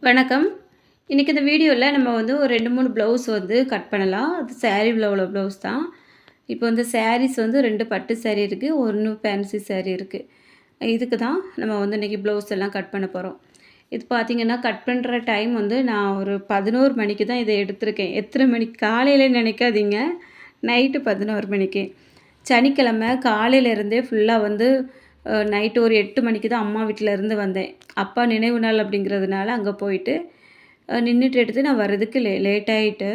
வணக்கம். இன்னைக்கு இந்த வீடியோல நம்ம வந்து ஒரு 2, 3 ப்ளவுஸ் வந்து கட் பண்ணலாம். அது சாரீல உள்ள ப்ளவுஸ் தான். இப்போ வந்து சாரீஸ் வந்து 2 பட்டு சாரீ இருக்கு. 1 ஃபேன்சி சாரீ இருக்கு. இதுக்கு தான் நம்ம வந்து இன்னைக்கு ப்ளவுஸ் எல்லாம் கட் பண்ண போறோம். இது பார்த்தீங்கன்னா, கட் பண்ற டைம் வந்து நான் ஒரு 11 மணிக்கு தான் இத எடுத்திருக்கேன். எத்தன மணிக்கு காலையில நினைக்காதீங்க. நைட்டு 11 மணிக்கு. சனிக்கிழமை காலையில இருந்தே ஃபுல்லா வந்து நைட்டு ஒரு 8 மணிக்கு தான் அம்மா வீட்ல இருந்து வந்தேன். அப்பா நினைவு நாள் அப்படிங்கிறதுனால அங்க போயிட்டு நின்னுட்டு எடுத்து நான் வர்றதுக்கு லேட் ஆயிட்டு.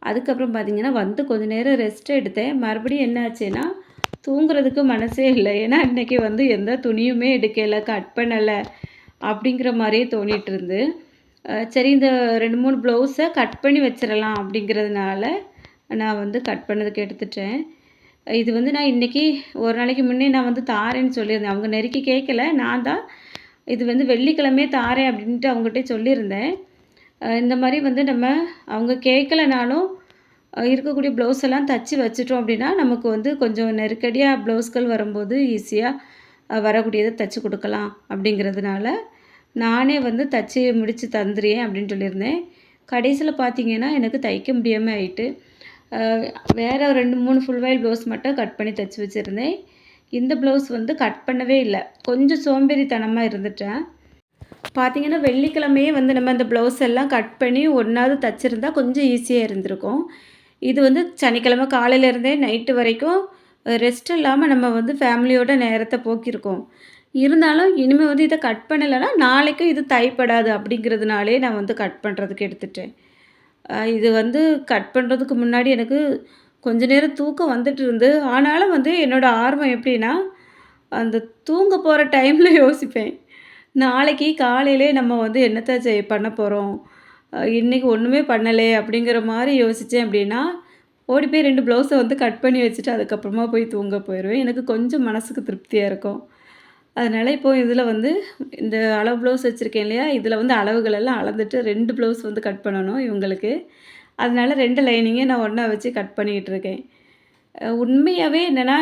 அதுக்கப்புறம் பார்த்தீங்கன்னா, வந்து கொஞ்ச நேரம் ரெஸ்ட் எடுத்தேன். மறுபடியும் என்ன ஆச்சுன்னா, தூங்குறதுக்கு மனசே இல்ல. ஏன்னா, இன்னைக்கு வந்து எந்த துணியுமே எடுக்கல, கட் பண்ணல அப்படிங்கிற மாரியே தோணிட்டு இருந்து. சரி இந்த 2, 3 ப்ளவுஸ கட் பண்ணி வச்சிரலாம் அப்படிங்கிறதுனால, நான் வந்து கட் பண்ணதுக்கு எடுத்துட்டேன். இது வந்து நான் இன்னைக்கு ஒரு நாளைக்கு முன்னே நான் வந்து தாரேன்னு சொல்லியிருந்தேன். அவங்க நெருக்கி கேட்கல. நான் தான் இது வந்து வெள்ளிக்கிழமையே தாரேன் அப்படின்ட்டு அவங்ககிட்ட சொல்லியிருந்தேன். இந்த மாரி வந்து நம்ம அவங்க கேட்கலனாலும் இருக்கக்கூடிய ப்ளவுஸ் எல்லாம் தச்சு வச்சுட்டோம் அப்படின்னா, நமக்கு வந்து கொஞ்சம் நெருக்கடியா ப்ளவுஸ்கள் வரும்போது ஈஸியா வரக்கூடியத தச்சு குடுக்கலாம் அப்படிங்கிறதுனால, நானே வந்து தச்சு முடிச்சு தந்துறேன் அப்படின்னு சொல்லியிருந்தேன். கடைசில பார்த்தீங்கன்னா, எனக்கு தைக்க முடியாம ஆயிட்டு. அ வேற 2, 3 ஃபுல் வாயில் ப்ளவுஸ் மட்டும் கட் பண்ணி தச்சு வச்சிருந்தேன். இந்த ப்ளவுஸ் வந்து கட் பண்ணவே இல்ல. கொஞ்சம் சோம்பேறித்தனமா இருந்துட்டேன். பார்த்தீங்கன்னா, வெள்ளிக்கிழமையே வந்து நம்ம அந்த ப்ளவுஸ் எல்லாம் கட் பண்ணி ஒண்ணாவது தச்சிருந்தா கொஞ்சம் ஈஸியா இருந்திருக்கும். இது வந்து சனிக்கிழமை காலையில இருந்தே நைட்டு வரைக்கும் ரெஸ்ட் இல்லாம நம்ம வந்து ஃபேமிலியோட நேரத்த போக்கியிருக்கோம். இருந்தாலும் இனிமே வந்து இத கட் பண்ணலன்னா, நாளைக்கும் இது தைப்படாது அப்படிங்கிறதுனாலயே நான் வந்து கட் பண்றதுக்கு எடுத்துட்டேன். இது வந்து கட் பண்றதுக்கு முன்னாடி எனக்கு கொஞ்ச நேரம் தூக்கம் வந்துட்டு இருந்து. ஆனாலும் வந்து என்னோட ஆர்வம் எப்படின்னா, அந்த தூங்க போற டைம்ல யோசிப்பேன். நாளைக்கு காலையிலே நம்ம வந்து என்னத்த பண்ண போறோம்? இன்னைக்கு ஒண்ணுமே பண்ணலையே அப்படிங்கிற மாரி யோசிச்சேன் அப்படின்னா, ஓடி போய் 2 ப்ளவுஸ வந்து கட் பண்ணி வச்சுட்டு அதுக்கப்புறமா போய் தூங்க போயிருவேன். எனக்கு கொஞ்சம் மனசுக்கு திருப்தியா இருக்கும். அதனால இப்போ இதில வந்து இந்த அளவு ப்ளவுஸ் வச்சிருக்கேன் இல்லையா? இதில வந்து அளவுகள் எல்லாம் அளந்துட்டு 2 ப்ளவுஸ் வந்து கட் பண்ணணும் இவங்களுக்கு. அதனால 2 லைனிங்க நான் ஒண்ணா வச்சு கட் பண்ணிக்கிட்டு இருக்கேன். உண்மையாவே என்னன்னா,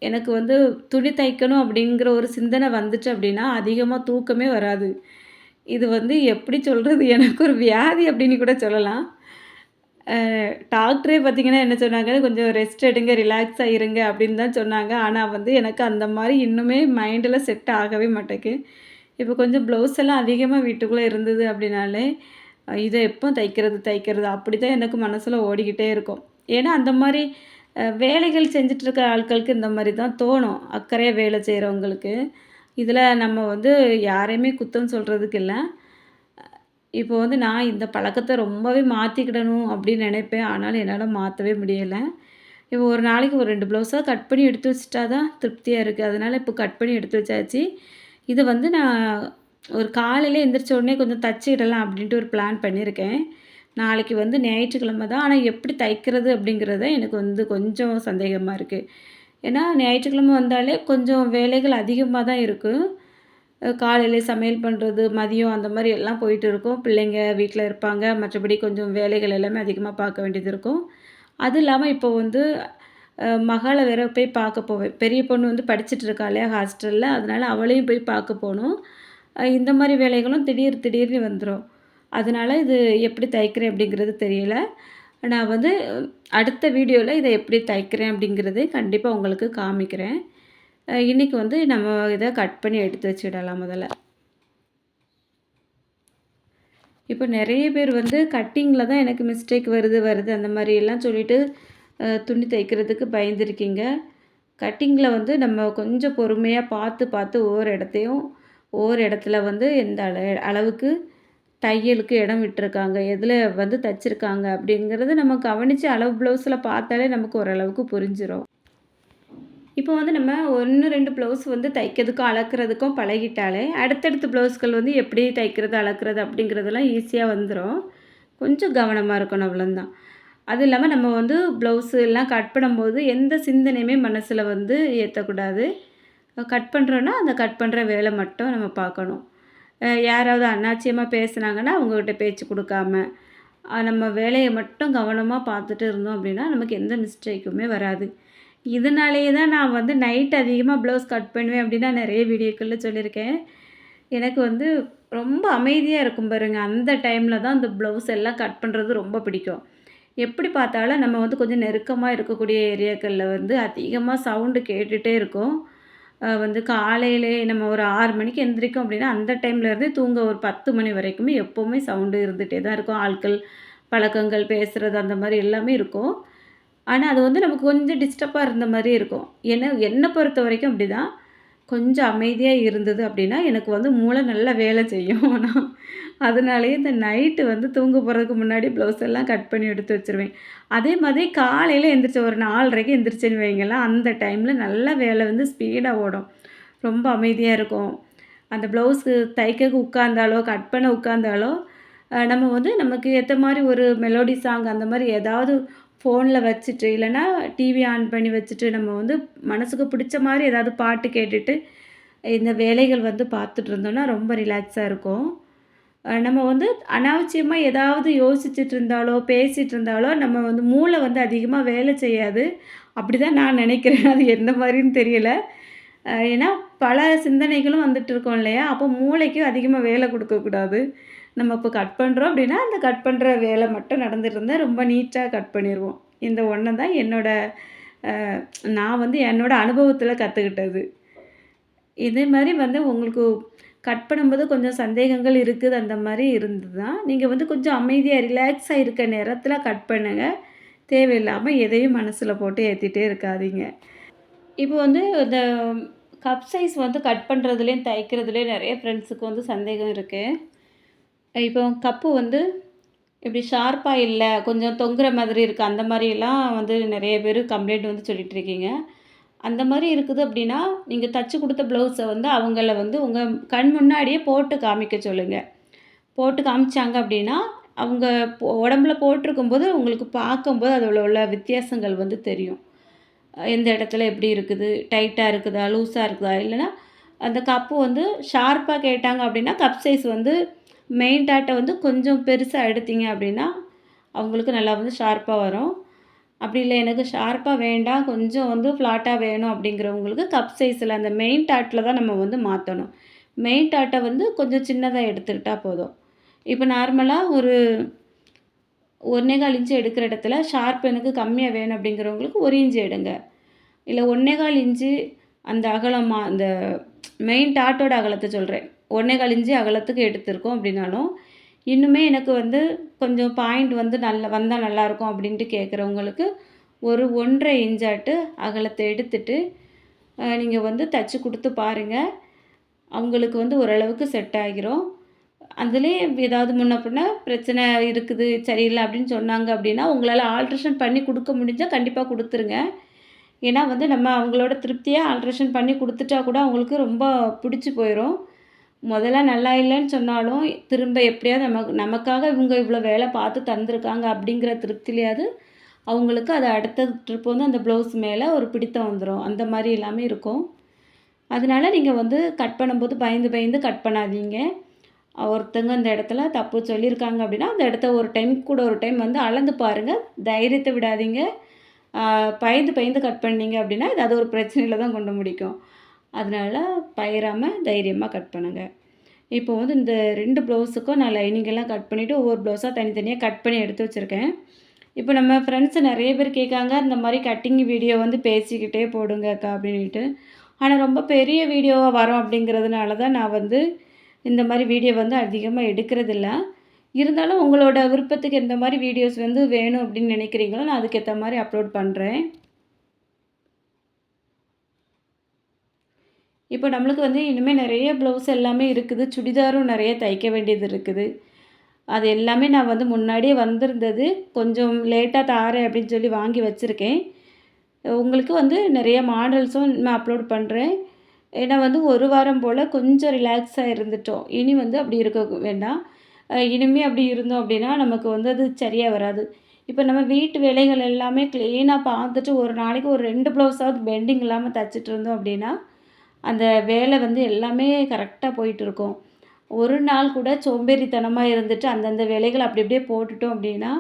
எனக்கு வந்து துணி தைக்கணும் அப்படிங்கிற ஒரு சிந்தனை வந்துச்சு அப்படின்னா, அதிகமா தூக்கமே வராது. இது வந்து எப்படி சொல்றது? எனக்கு ஒரு வியாதி அப்படின்னு கூட சொல்லலாம். டாக்டரே பார்த்தீங்கன்னா என்ன சொன்னாங்க, "கொஞ்சம் ரெஸ்ட் எடுங்க, ரிலாக்ஸா இருங்க" அப்படின்னு தான் சொன்னாங்க. ஆனா வந்து எனக்கு அந்த மாரி இன்னுமே மைண்டில செட் ஆகவே மாட்டேங்கு. இப்போ கொஞ்சம் ப்ளவுஸ் எல்லாம் அதிகமா வீட்டுக்குள்ளே இருந்தது அப்படின்னாலே, இத எப்போ தைக்கிறது தைக்கிறது அப்படிதான் எனக்கு மனசுல ஓடிக்கிட்டே இருக்கும். ஏன்னா அந்த மாரி வேலைகள் செஞ்சுட்டு இருக்க ஆட்களுக்கு இந்த மாரி தான் தோணும். அக்கறையா வேலை செய்றவங்களுக்கு. இதில நம்ம வந்து யாரையுமே குத்தம் சொல்றதுக்கு இல்ல. இப்போ வந்து நான் இந்த பழக்கத்த ரொம்பவே மாத்திக்கிடணும் அப்படின்னு நினைப்பேன். ஆனாலும் என்னால மாத்தவே முடியல. இப்போ ஒரு நாளைக்கு ஒரு 2 ப்ளவுஸா கட் பண்ணி எடுத்து வச்சுட்டா தான் திருப்தியா இருக்கு. அதனால இப்போ கட் பண்ணி எடுத்து வச்சாச்சு. இது வந்து நான் ஒரு காலையில எந்திரிச்ச உடனே கொஞ்சம் தச்சிடலாம் அப்படின்ட்டு ஒரு பிளான் பண்ணியிருக்கேன். நாளைக்கு வந்து ஞாயிற்றுக்கிழமை தான். ஆனா எப்படி தைக்கிறது அப்படிங்கிறது தான் எனக்கு வந்து கொஞ்சம் சந்தேகமா இருக்கு. ஏன்னா ஞாயிற்றுக்கிழமை வந்தாலே கொஞ்சம் வேலைகள் அதிகமா தான் இருக்கும். காலையில சமையல் பண்ணுறது, மதியம் அந்த மாரி எல்லாம் போயிட்டு இருக்கும். பிள்ளைங்க வீட்ல இருப்பாங்க. மற்றபடி கொஞ்சம் வேலைகள் எல்லாமே அதிகமா பார்க்க வேண்டியது இருக்கும். அதுவும் இல்லாம இப்போ வந்து மகள வேற போய் பார்க்க போவேன். பெரிய பொண்ணு வந்து படிச்சுட்டு இருக்கா இல்லையா ஹாஸ்டல்ல. அதனால அவளையும் போய் பார்க்க போணும். இந்த மாரி வேலைகளும் திடீர் திடீர்னு வந்துரும். அதனால இது எப்படி தைக்கிறேன் அப்படிங்கிறது தெரியல. நான் வந்து அடுத்த வீடியோல இத எப்படி தைக்கிறேன் அப்படிங்கிறதை கண்டிப்பா உங்களுக்கு காமிக்கிறேன். இன்னைக்கு வந்து நம்ம இத கட் பண்ணி எடுத்து வச்சுடலாம் முதல்ல. இப்போ நெறைய பேர் வந்து கட்டிங்கில தான் எனக்கு மிஸ்டேக் வருது அந்த மாரியெல்லாம் சொல்லிட்டு துணி தைக்கிறதுக்கு பயந்துருக்கீங்க. கட்டிங்கில வந்து நம்ம கொஞ்சம் பொறுமையா பார்த்து, பார்த்து ஒவ்வொரு இடத்துல வந்து எந்த அளவுக்கு தையலுக்கு இடம் விட்டுருக்காங்க, எதில வந்து தச்சிருக்காங்க அப்படிங்கிறத நம்ம கவனிச்சு அளவு ப்ளவுஸில பார்த்தாலே நமக்கு ஓரளவுக்கு புரிஞ்சிரும். இப்போ வந்து நம்ம 1, 2 ப்ளவுஸ் வந்து தைக்கிறதுக்கும், அளக்கிறதுக்கும் பழகிட்டாலே, அடுத்தடுத்த ப்ளவுஸ்கள் வந்து எப்படி தைக்கிறது, அளக்கிறது அப்படிங்கிறதெல்லாம் ஈஸியா வந்துரும். கொஞ்சம் கவனமா இருக்கணும் அவ்வளோதான். அதுவும் இல்லாம நம்ம வந்து ப்ளவுஸு எல்லாம் கட் பண்ணும்போது எந்த சிந்தனையுமே மனசுல வந்து ஏத்தக்கூடாது. கட் பண்ணுறோன்னா, அந்த கட் பண்ணுற வேலை மட்டும் நம்ம பார்க்கணும். யாராவது அனாவசியமா பேசுனாங்கன்னா, அவங்ககிட்ட பேச்சு குடுக்காம, நம்ம வேலைய மட்டும் கவனமா பார்த்துட்டு இருந்தோம் அப்படின்னா, நமக்கு எந்த மிஸ்டேக்குமே வராது. இதனாலேயே தான் நான் வந்து நைட் அதிகமா ப்ளவுஸ் கட் பண்ணுவேன் அப்படின்னு நான் நெறைய வீடியோக்கள்ல சொல்லியிருக்கேன். எனக்கு வந்து ரொம்ப அமைதியா இருக்கும் பாருங்க. அந்த டைம்ல தான் அந்த ப்ளவுஸ் எல்லாம் கட் பண்றது ரொம்ப பிடிக்கும். எப்படி பார்த்தாலும் நம்ம வந்து கொஞ்சம் நெருக்கமா இருக்கக்கூடிய ஏரியாக்கள்ல வந்து அதிகமா சவுண்டு கேட்டுட்டே இருக்கும். வந்து காலையிலே நம்ம ஒரு 6 மணிக்கு எந்திரிக்கோம் அப்படின்னா, அந்த டைம்லேருந்தே தூங்க ஒரு 10 மணி வரைக்குமே எப்பவுமே சவுண்டு இருந்துட்டே தான் இருக்கும். ஆட்கள், பழக்கங்கள், பேசுறது அந்த மாரி எல்லாமே இருக்கும். ஆனா, அது வந்து நமக்கு கொஞ்சம் டிஸ்டர்பா இருந்த மாரி இருக்கும். என்ன பொறுத்தவரைக்கும் அப்படிதான். கொஞ்சம் அமைதியா இருந்தது அப்படின்னா, எனக்கு வந்து மூளை நல்லா வேலை செய்யும். நான் அதனாலேயே இந்த நைட்டு வந்து தூங்க போறதுக்கு முன்னாடி ப்ளவுஸ் எல்லாம் கட் பண்ணி எடுத்து வச்சுருவேன். அதே மாதிரி காலையில எந்திரிச்ச ஒரு 4:30க்கு எந்திரிச்சேன்னு வைங்களேன், அந்த டைம்ல நல்லா வேலை வந்து ஸ்பீடா ஓடும். ரொம்ப அமைதியா இருக்கும். அந்த ப்ளவுஸு தைக்கக்கு உட்காந்தாலோ, கட் பண்ண உட்காந்தாலோ, நம்ம வந்து நமக்கு ஏத்த மாரி ஒரு மெலோடி சாங் அந்த மாரி ஏதாவது ஃபோன்ல வச்சுட்டு, இல்லன்னா டிவி ஆன் பண்ணி வச்சுட்டு, நம்ம வந்து மனசுக்கு பிடிச்ச மாரி ஏதாவது பாட்டு கேட்டுட்டு, இந்த வேலைகள் வந்து பார்த்துட்டு இருந்தோம்னா, ரொம்ப ரிலாக்ஸா இருக்கும். நம்ம வந்து அனாவசியமா ஏதாவது யோசிச்சுட்டு இருந்தாலோ, பேசிட்டு இருந்தாலோ, நம்ம வந்து மூளை வந்து அதிகமா வேலை செய்யாது. அப்படிதான் நான் நெனைக்கிறேன். அது எந்த மாரின்னு தெரியல. ஏன்னா பல சிந்தனைகளும் வந்துட்டு இருக்கும் இல்லையா? அப்போ மூளைக்கு அதிகமா வேலை குடுக்கக்கூடாது. நம்ம இப்போ கட் பண்றோம் அப்படின்னா, அந்த கட் பண்ற வேலை மட்டும் நடந்துட்டு இருந்தா ரொம்ப நீட்டா கட் பண்ணிருவோம். இந்த ஒண்ண தான் அ நான் வந்து என்னோட அனுபவத்தில கத்துக்கிட்டது. இதே மாரி வந்து உங்களுக்கு கட் பண்ணும்போது கொஞ்சம் சந்தேகங்கள் இருக்குது அந்த மாரி இருந்ததுன்னா, நீங்க வந்து கொஞ்சம் அமைதியா ரிலாக்ஸா இருக்க நேரத்தில கட் பண்ணுங்க. தேவையில்லாம எதையும் மனசுல போட்டு ஏத்திட்டே இருக்காதீங்க. இப்போ வந்து இந்த கப் சைஸ் வந்து கட் பண்ணுறதுலேயும், தைக்கிறதுலேயும் நெறைய ஃப்ரெண்ட்ஸுக்கு வந்து சந்தேகம் இருக்கு. இப்போ கப்பு வந்து இப்படி ஷார்ப்பா இல்ல, கொஞ்சம் தொங்குற மாதிரி இருக்கு. அந்த மாரியெல்லாம் வந்து நெறைய பேரு கம்ப்ளைண்ட் வந்து சொல்லிட்டு இருக்கீங்க. அந்த மாரி இருக்குது அப்படின்னா, நீங்க தச்சு குடுத்த ப்ளவுஸ வந்து அவங்கள வந்து உங்க கண் முன்னாடியே போட்டு காமிக்க சொல்லுங்க. போட்டு காமிச்சாங்க அப்படின்னா, அவங்க உடம்புல போட்டிருக்கும்போது உங்களுக்கு பார்க்கும்போது அதில உள்ள வித்தியாசங்கள் வந்து தெரியும். எந்த இடத்துல எப்படி இருக்குது? டைட்டா இருக்குதா? லூஸா இருக்குதா? இல்லன்னா, அந்த கப்பு வந்து ஷார்ப்பா கேட்டாங்க அப்படின்னா, கப் சைஸ் வந்து மெயின் டாட்ட வந்து கொஞ்சம் பெருசா எடுத்தீங்க அப்படின்னா, அவங்களுக்கு நல்லா வந்து ஷார்ப்பா வரும். அப்படி இல்ல எனக்கு ஷார்ப்பா வேண்டாம், கொஞ்சம் வந்து ஃப்ளாட்டா வேணும் அப்படிங்கிறவங்களுக்கு கப் சைஸ்ல அந்த மெயின் டாட்ல தான் நம்ம வந்து மாத்தணும். மெயின் டாட்ட வந்து கொஞ்சம் சின்னதா எடுத்துக்கிட்டா போதும். இப்ப நார்மலா ஒரு 1 1/4 இன்ச் எடுக்கிற இடத்துல ஷார்ப் எனக்கு கம்மியா வேணும் அப்படிங்கிறவங்களுக்கு 1 இன்ச் எடுங்க. இல்ல 1 1/4 இன்ச்சு அந்த அகலமா அந்த மெயின் டாட்டோட அகலத்த சொல்றேன். 1 1/4 இன்ச்சு அகலத்துக்கு எடுத்திருக்கோம் அப்படின்னாலும், இன்னுமே எனக்கு வந்து கொஞ்சம் பாயிண்ட் வந்து வந்தா நல்லாயிருக்கும் அப்படின்ட்டு கேட்குறவங்களுக்கு, ஒரு 1 1/2 இன்ச்சாட்டு அகலத்த எடுத்துட்டு, நீங்க வந்து தச்சு குடுத்து பாருங்க. அவங்களுக்கு வந்து ஓரளவுக்கு செட் ஆகிரும். அதிலயே ஏதாவது முன்ன பின்ன பிரச்சனை இருக்குது, சரியில்ல அப்படின்னு சொன்னாங்க அப்படின்னா, உங்களால ஆல்ட்ரேஷன் பண்ணி குடுக்க முடிஞ்சா கண்டிப்பா குடுத்துருங்க. ஏன்னா வந்து நம்ம அவங்களோட திருப்தியா ஆல்ட்ரேஷன் பண்ணி குடுத்துட்டா கூட அவங்களுக்கு ரொம்ப பிடிச்சு போயிரும். முதல்ல நல்லா இல்லன்னு சொன்னாலும், திரும்ப எப்படியாவது நமக்காக இவங்க இவ்வளோ வேலை பார்த்து தந்திருக்காங்க அப்படிங்கிற திருப்தியிலயாவது, அவங்களுக்கு அது அடுத்த ட்ரிப் வந்து அந்த ப்ளவுஸ் மேல ஒரு பிடித்தம் வந்துரும். அந்த மாரி எல்லாமே இருக்கும். அதனால நீங்க வந்து கட் பண்ணும்போது பயந்து பயந்து கட் பண்ணாதீங்க. ஒருத்தங்க அந்த இடத்துல தப்பு சொல்லியிருக்காங்க அப்படின்னா, அந்த இடத்த ஒரு டைம் கூட ஒரு டைம் வந்து அளந்து பாருங்க. தைரியத்த விடாதீங்க. ஆ பயந்து பயந்து கட் பண்ணீங்க அப்படின்னா, அது ஒரு பிரச்சனையில தான் கொண்டு முடிக்கும். அதனால பயறாம தைரியமா கட் பண்ணுங்க. இப்போ வந்து இந்த 2 ப்ளவுஸுக்கும் நான் லைனிங் எல்லாம் கட் பண்ணிவிட்டு, ஒவ்வொரு ப்ளவுஸா தனித்தனியா கட் பண்ணி எடுத்து வச்சுருக்கேன். இப்போ நம்ம ஃப்ரெண்ட்ஸ் நெறைய பேர் கேட்காங்க, இந்த மாரி கட்டிங் வீடியோ வந்து பேசிக்கிட்டே போடுங்க அக்கா அப்படின்ட்டு. ஆனா ரொம்ப பெரிய வீடியோவா வரும் அப்படிங்கிறதுனால தான் நான் வந்து இந்த மாரி வீடியோ வந்து அதிகமா எடுக்கிறதில்ல. இருந்தாலும் உங்களோட விருப்பத்துக்கு எந்த மாரி வீடியோஸ் வந்து வேணும் அப்படின்னு நினைக்கிறீங்களோ, நான் அதுக்கேத்த மாரி அப்லோட் பண்றேன். இப்போ நம்மளுக்கு வந்து இனிமே நெறைய ப்ளவுஸ் எல்லாமே இருக்குது. சுடிதாரும் நெறைய தைக்க வேண்டியது இருக்குது. அது எல்லாமே நான் வந்து முன்னாடியே வந்திருந்தது. கொஞ்சம் லேட்டா தாரேன் அப்படின்னு சொல்லி வாங்கி வச்சிருக்கேன். உங்களுக்கு வந்து நெறைய மாடல்ஸும் நான் அப்லோட் பண்றேன். ஏன்னா வந்து 1 வாரம் போல கொஞ்சம் ரிலாக்ஸா இருந்துட்டோம். இனி வந்து அப்படி இருக்க வேண்டாம். இனிமே அப்படி இருந்தோம் அப்படின்னா, நமக்கு வந்து அது சரியா வராது. இப்ப நம்ம வீட்டு வேலைகள் எல்லாமே கிளீனா பார்த்துட்டு, ஒரு நாளைக்கு ஒரு 2 ப்ளவுஸாவது பெண்டிங் இல்லாம தச்சுட்டு இருந்தோம் அப்படின்னா, அந்த வேலை வந்து எல்லாமே கரெக்ட்டா போயிட்டுருக்கும். ஒரு நாள் கூட சோம்பேறித்தனமா இருந்துட்டு, அந்தந்த வேலைகள அப்படி அப்படியே போட்டுட்டோம் அப்படின்னா,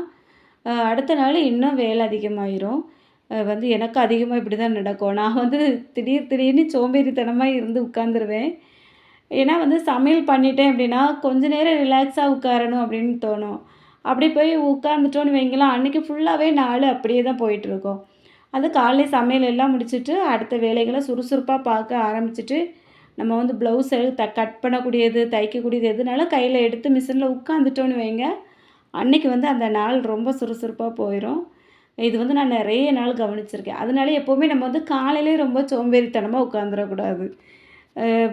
அடுத்த நாள் இன்னும் வேலை அதிகமாயிரும். வந்து எனக்கு அதிகமா இப்படி தான் நடக்கும். நான் வந்து திடீர்னு சோம்பேறித்தனமா இருந்து உட்காந்துருவேன். ஏன்னா வந்து சமையல் பண்ணிட்டேன் அப்படின்னா, கொஞ்ச நேரம் ரிலாக்ஸா உட்காரணும் அப்படின்னு தோணும். அப்படி போய் உட்காந்துட்டோன்னு வைங்களேன், அன்னைக்கு ஃபுல்லாவே நாள் அப்படியே தான் போயிட்டுருக்கும். அது காலையில சமையல் எல்லாம் முடிச்சுட்டு, அடுத்த வேலைகள சுறுசுறுப்பா பார்க்க ஆரம்பிச்சுட்டு, நம்ம வந்து ப்ளவுஸ கட் பண்ணக்கூடியது, தைக்கக்கூடியது எதுனாலும் கையில எடுத்து மிஷின்ல உட்காந்துட்டோன்னு வைங்க, அன்னைக்கு வந்து அந்த நாள் ரொம்ப சுறுசுறுப்பா போயிரும். இது வந்து நான் நெறைய நாள் கவனிச்சிருக்கேன். அதனால எப்பவுமே நம்ம வந்து காலையிலேயே ரொம்ப சோம்பேறித்தனமா உட்காந்துறக்கூடாது.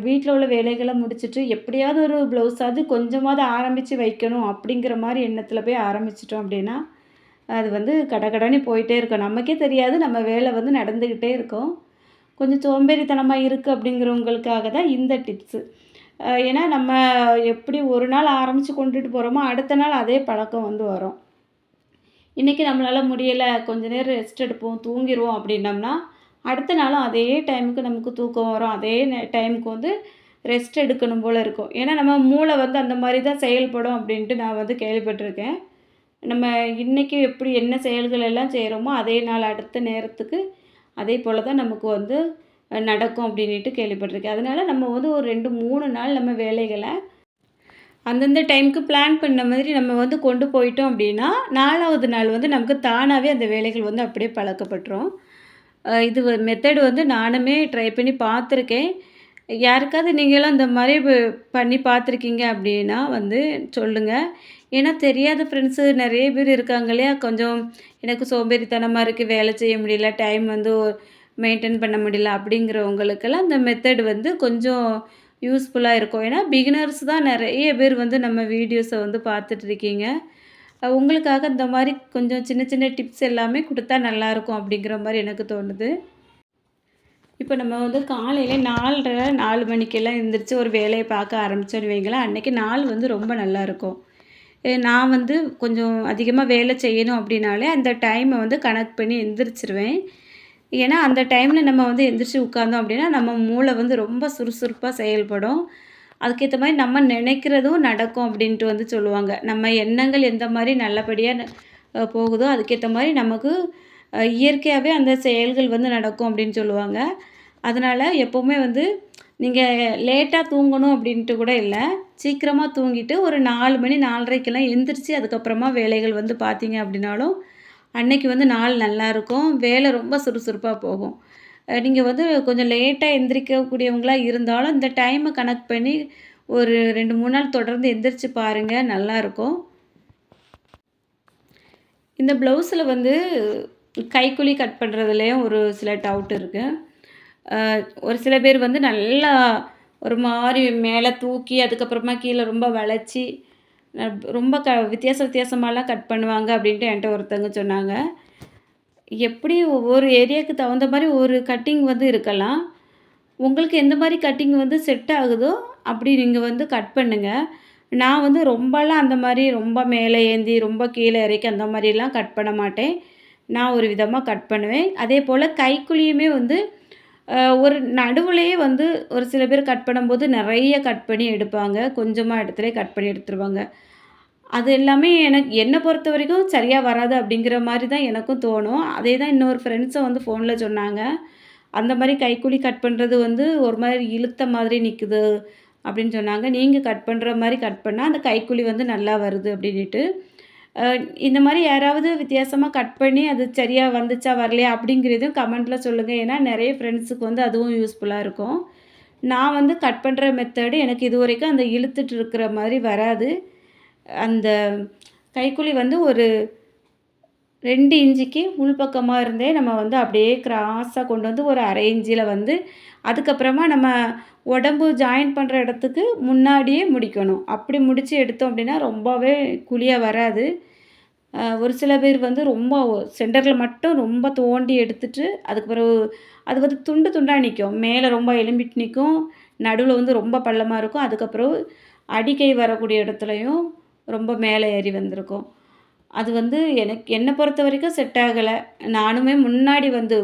வீட்ல உள்ள வேலைகள முடிச்சுட்டு, எப்படியாவது ஒரு ப்ளவுஸாவது கொஞ்சமாவது ஆரம்பிச்சு வைக்கணும் அப்படிங்கிற மாரி எண்ணத்தில போய் ஆரம்பிச்சுட்டோம் அப்படின்னா, அது வந்து கடகடன்னு போயிட்டே இருக்கும். நமக்கே தெரியாது நம்ம வேலை வந்து நடந்துக்கிட்டே இருக்கும். கொஞ்சம் சோம்பேறித்தனமா இருக்கு அப்படிங்கிறவங்களுக்காக தான் இந்த டிப்ஸு. ஏன்னா நம்ம எப்படி ஒரு நாள் ஆரம்பிச்சு கொண்டுட்டு போறோமோ, அடுத்த நாள் அதே பழக்கம் வந்து வரும். இன்னைக்கு நம்மளால முடியல, கொஞ்ச நேரம் ரெஸ்ட் எடுப்போம், தூங்கிருவோம் அப்படின்னம்னா, அடுத்த நாளும் அதே டைமுக்கு நமக்கு தூக்கம் வரும். அதே டைமுக்கு வந்து ரெஸ்ட் எடுக்கணும் போல இருக்கும். ஏன்னா நம்ம மூளை வந்து அந்த மாரி தான் செயல்படும் அப்படின்ட்டு நான் வந்து கேள்விப்பட்டுருக்கேன். நம்ம இன்னைக்கு எப்படி என்ன செயல்கள் எல்லாம் செய்றோமோ, அதே நாள் அடுத்த நேரத்துக்கு அதே போல தான் நமக்கு வந்து நடக்கும் அப்படின்னுட்டு கேள்விப்பட்டுருக்கேன். அதனால நம்ம வந்து ஒரு 2, 3 நாள் நம்ம வேலைகள அந்தந்த டைமுக்கு பிளான் பண்ண மாதிரி நம்ம வந்து கொண்டு போயிட்டோம் அப்படின்னா, 4வது நாள் வந்து நமக்கு தானாவே அந்த வேலைகள் வந்து அப்படியே பழக்கப்பட்டுரும். இது மெத்தட் வந்து நானுமே ட்ரை பண்ணி பார்த்துருக்கேன். யாருக்காவது நீங்களும் இந்த மாரி பண்ணி பார்த்துருக்கீங்க அப்படின்னா வந்து சொல்லுங்க. ஏன்னா தெரியாத ஃப்ரெண்ட்ஸு நெறைய பேர் இருக்காங்க இல்லையா? கொஞ்சம் எனக்கு சோம்பேறித்தனமா இருக்கு, வேலை செய்ய முடியல, டைம் வந்து மெயின்டெயின் பண்ண முடியல அப்படிங்கிறவங்களுக்கெல்லாம் இந்த மெத்தட் வந்து கொஞ்சம் யூஸ்ஃபுல்லா இருக்கும். ஏன்னா பிகினர்ஸ் தான் நெறைய பேர் வந்து நம்ம வீடியோஸ வந்து பார்த்துட்ருக்கீங்க. உங்களுக்காக இந்த மாரி கொஞ்சம் சின்ன சின்ன டிப்ஸ் எல்லாமே குடுத்தா நல்லாயிருக்கும் அப்படிங்கிற மாரி எனக்கு தோணுது. இப்ப நம்ம வந்து காலையில 4:30, 4 மணிக்கெல்லாம் எந்திரிச்சு ஒரு வேலைய பார்க்க ஆரம்பிச்சோன்னு வைங்களேன், அன்னைக்கு நாள் வந்து ரொம்ப நல்லாயிருக்கும். நான் வந்து கொஞ்சம் அதிகமா வேலை செய்யணும் அப்படின்னாலே, அந்த டைம வந்து கணக்கு பண்ணி எந்திரிச்சுருவேன். ஏன்னா, அந்த டைம்ல நம்ம வந்து எந்திரிச்சு உட்கார்ந்தோம் அப்படின்னா, நம்ம மூளை வந்து ரொம்ப சுறுசுறுப்பா செயல்படும். அதுக்கேத்த மாரி நம்ம நினைக்கிறதும் நடக்கும் அப்படின்ட்டு வந்து சொல்லுவாங்க. நம்ம எண்ணங்கள் எந்த மாரி நல்லபடியா போகுதோ, அதுக்கேத்த மாரி நமக்கு இயற்கையாவே அந்த செயல்கள் வந்து நடக்கும் அப்படின்னு சொல்லுவாங்க. அதனால எப்பவுமே வந்து நீங்க லேட்டா தூங்கணும் அப்படின்ட்டு கூட இல்ல. சீக்கிரமா தூங்கிட்டு ஒரு 4 மணி 4:30க்கெல்லாம் எந்திரிச்சு அதுக்கப்புறமா வேலைகள் வந்து பார்த்தீங்க அப்படின்னாலும், அன்னைக்கு வந்து நாள் நல்லாயிருக்கும். வேலை ரொம்ப சுறுசுறுப்பா போகும். நீங்க வந்து கொஞ்சம் லேட்டா எந்திரிக்கக்கூடியவங்களா இருந்தாலும், இந்த டைம கணக்கு பண்ணி ஒரு 2, 3 நாள் தொடர்ந்து எந்திரிச்சு பாருங்க, நல்லாயிருக்கும். இந்த ப்ளவுஸில வந்து கைக்குழி கட் பண்ணுறதுலயும் ஒரு சில டவுட் இருக்கு. ஒரு சில பேர் வந்து நல்லா ஒரு மாரி மேல தூக்கி, அதுக்கப்புறமா கீழ ரொம்ப வளைச்சி, ரொம்ப வித்தியாசமாலாம் கட் பண்ணுவாங்க அப்படின்ட்டு என்ட்ட ஒருத்தவங்க சொன்னாங்க. எப்படி ஒவ்வொரு ஏரியாவுக்கு தகுந்த மாரி ஒரு கட்டிங் வந்து இருக்கலாம். உங்களுக்கு எந்த மாரி கட்டிங் வந்து செட் ஆகுதோ, அப்படி நீங்க வந்து கட் பண்ணுங்க. நான் வந்து ரொம்பலாம் அந்த மாரி ரொம்ப மேலே ஏந்தி, ரொம்ப கீழ இறக்கி அந்த மாரிலாம் கட் பண்ண மாட்டேன். நான் ஒரு விதமா கட் பண்ணுவேன். அதேபோல கைக்குழியுமே வந்து ஒரு நடுவுலயே வந்து ஒரு சில பேர் கட் பண்ணும்போது நெறைய கட் பண்ணி எடுப்பாங்க. கொஞ்சமா இடத்துலயே கட் பண்ணி எடுத்துருவாங்க. அது எல்லாமே என்ன பொறுத்தவரைக்கும் சரியா வராது அப்படிங்கிற மாரி தான் எனக்கும் தோணும். அதே தான் இன்னொரு ஃப்ரெண்ட்ஸும் வந்து ஃபோன்ல சொன்னாங்க. அந்த மாரி கைக்கூலி கட் பண்ணுறது வந்து ஒரு மாரி இழுத்த மாதிரி நிக்குது அப்படின்னு சொன்னாங்க. நீங்க கட் பண்ற மாரி கட் பண்ணா அந்த கைக்கூலி வந்து நல்லா வருது அப்படின்னிட்டு. அ இந்த மாரி யாராவது வித்தியாசமா கட் பண்ணி அது சரியா வந்துச்சா, வரலையா அப்படிங்கிறதையும் கமெண்ட்ல சொல்லுங்க. ஏன்னா நெறைய ஃப்ரெண்ட்ஸுக்கு வந்து அதுவும் யூஸ்ஃபுல்லா இருக்கும். நான் வந்து கட் பண்ற மெத்தடு எனக்கு இதுவரைக்கும் அந்த இழுத்துட்டு இருக்கிற மாரி வராது. அந்த கைக்குழி வந்து ஒரு 2 இன்ச்சுக்கு உள்பக்கமா இருந்தே நம்ம வந்து அப்படியே கிராஸா கொண்டு வந்து ஒரு 1/2 இன்ச்சில வந்து அதுக்கப்புறமா நம்ம உடம்பு ஜாயின் பண்ணுற இடத்துக்கு முன்னாடியே முடிக்கணும். அப்படி முடிச்சு எடுத்தோம் அப்படின்னா ரொம்பவே குழியா வராது. ஒரு சில பேர் வந்து ரொம்ப சென்டர்ல மட்டும் ரொம்ப தோண்டி எடுத்துட்டு, அதுக்கு பிறகு அது வந்து துண்டு துண்டா நிக்கும். மேலே ரொம்ப எலும்பிட்டு நிக்கும். நடுவுல வந்து ரொம்ப பள்ளமா இருக்கும். அதுக்கப்புறம் அடிக்கை வரக்கூடிய இடத்துலயும் ரொம்ப மேலே ஏறி வந்திருக்கும். அது வந்து என்ன பொறுத்தவரைக்கும் செட் ஆகல. நானுமே முன்னாடி வந்து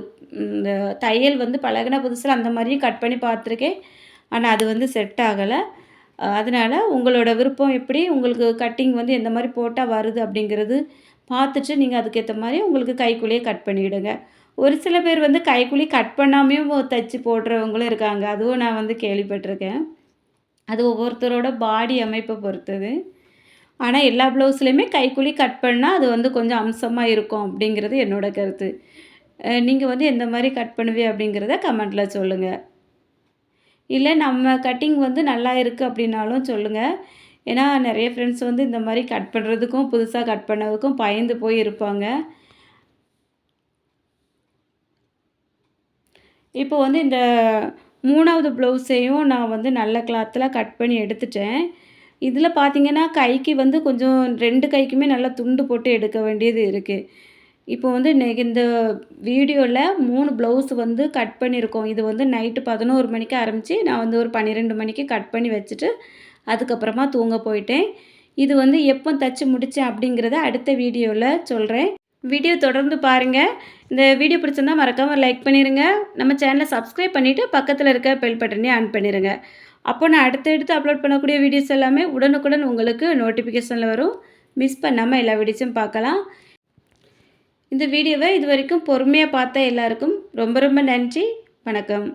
இந்த தையல் வந்து பழகுன புதுசுல அந்த மாரியும் கட் பண்ணி பார்த்துருக்கேன். ஆனா அது வந்து செட் ஆகல. அதனால உங்களோட விருப்பம் எப்படி? உங்களுக்கு கட்டிங் வந்து எந்த மாரி போட்டா வருது அப்படிங்கிறது பார்த்துட்டு, நீங்க அதுக்கேத்த மாரி உங்களுக்கு கைக்குள்ளேயே கட் பண்ணிவிடுங்க. ஒரு சில பேர் வந்து கைக்குழி கட் பண்ணாமயும் தச்சு போடுறவங்களும் இருக்காங்க. அதுவும் நான் வந்து கேள்விப்பட்டுருக்கேன். அது ஒவ்வொருத்தரோட பாடி அமைப்பை பொறுத்தது. ஆனா எல்லா ப்ளவுஸ்லயுமே கைக்குழி கட் பண்ணா, அது வந்து கொஞ்சம் அம்சமா இருக்கும் அப்படிங்கிறது என்னோட கருத்து. நீங்க வந்து எந்த மாரி கட் பண்ணுவீ அப்படிங்கிறத கமெண்ட்ல சொல்லுங்க. இல்ல நம்ம கட்டிங் வந்து நல்லா இருக்கு அப்படின்னாலும் சொல்லுங்க. ஏன்னா நெறைய ஃப்ரெண்ட்ஸ் வந்து இந்த மாரி கட் பண்ணுறதுக்கும், புதுசா கட் பண்ணதுக்கும் பயந்து போய் இருப்பாங்க. இப்போ வந்து இந்த 3வது ப்ளவுஸையும் நான் வந்து நல்ல கிளாத்ல கட் பண்ணி எடுத்துட்டேன். இதில பார்த்தீங்கன்னா, கைக்கு வந்து கொஞ்சம் 2 கைக்குமே நல்லா துண்டு போட்டு எடுக்க வேண்டியது இருக்கு. இப்போ வந்து இந்த வீடியோல 3 ப்ளவுஸ் வந்து கட் பண்ணியிருக்கோம். இது வந்து நைட்டு 11 மணிக்கு ஆரம்பிச்சு, நான் வந்து ஒரு 12 மணிக்கு கட் பண்ணி வச்சுட்டு, அதுக்கப்புறமா தூங்க போயிட்டேன். இது வந்து எப்போ தச்சு முடிச்சேன் அப்படிங்கிறத அடுத்த வீடியோல சொல்றேன். வீடியோ தொடர்ந்து பாருங்க. இந்த வீடியோ பிடிச்சிருந்தா மறக்காம லைக் பண்ணிருங்க. நம்ம சேனல சப்ஸ்கிரைப் பண்ணிட்டு, பக்கத்தில இருக்க பெல் பட்டனையும் ஆன் பண்ணிருங்க. அப்போ நான் அடுத்தடுத்து அப்லோட் பண்ணக்கூடிய வீடியோஸ் எல்லாமே உடனுக்குடன் உங்களுக்கு நோட்டிஃபிகேஷன்ல வரும். மிஸ் பண்ணாம எல்லா வீடியோஸும் பார்க்கலாம். இந்த வீடியோவ இதுவரைக்கும் பொறுமையா பார்த்த எல்லாருக்கும் ரொம்ப ரொம்ப நன்றி. வணக்கம்.